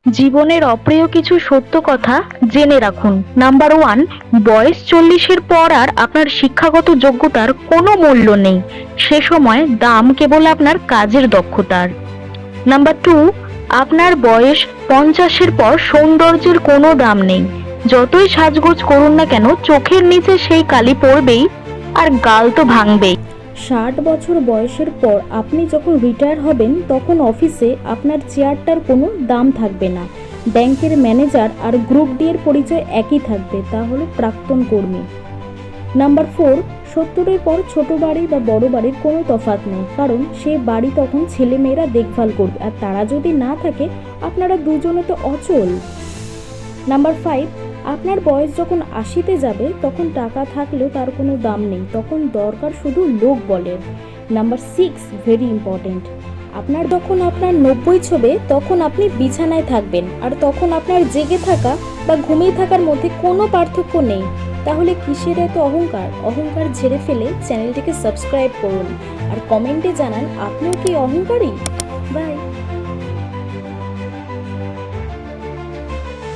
জীবনের অপ্রিয় কিছু সত্য কথা জেনে রাখুন। নাম্বার ওয়ান, বয়স 40-এর পর আর আপনার শিক্ষাগত যোগ্যতার কোনো মূল্য নেই। সে সময় দাম কেবল আপনার কাজের দক্ষতার। নাম্বার টু, আপনার বয়স 50-এর পর সৌন্দর্যের কোনো দাম নেই। যতই সাজগোজ করুন না কেন, চোখের নিচে সেই কালি পড়বেই, আর গাল তো ভাঙবেই। 60 বছর বয়সের পর আপনি যখন রিটায়ার হবেন তখন অফিসে আপনার চেয়ারটার কোনো দাম থাকবে না। ব্যাংকের ম্যানেজার আর গ্রুপ ডি এর পরিচয় একই থাকবে, তা হলো প্রাক্তন কর্মী। নাম্বার 4, 70-এর পর ছোট বাড়ি বা বড় বাড়ির কোনো তফাৎ নেই, কারণ সে বাড়ি তখন ছেলেমেয়েরা দেখভাল করবে, আর তারা যদি না থাকে আপনারা দুজনে তো অচল। নাম্বার 5, আপনার বয়স যখন 80-তে যাবে তখন টাকা থাকলেও তার কোনো দাম নেই, তখন দরকার শুধু লোক বলে। নাম্বার 6, ভেরি ইম্পর্টেন্ট, আপনার যখন আপনার 90 ছবে তখন আপনি বিছানায় থাকবেন, আর তখন আপনার জেগে থাকা বা ঘুমিয়ে থাকার মধ্যে কোনো পার্থক্য নেই। তাহলে কিসের এত অহংকার? অহংকার ঝেড়ে ফেলে চ্যানেলটিকে সাবস্ক্রাইব করুন আর কমেন্টে জানান আপনিও কি অহংকারী। বাই।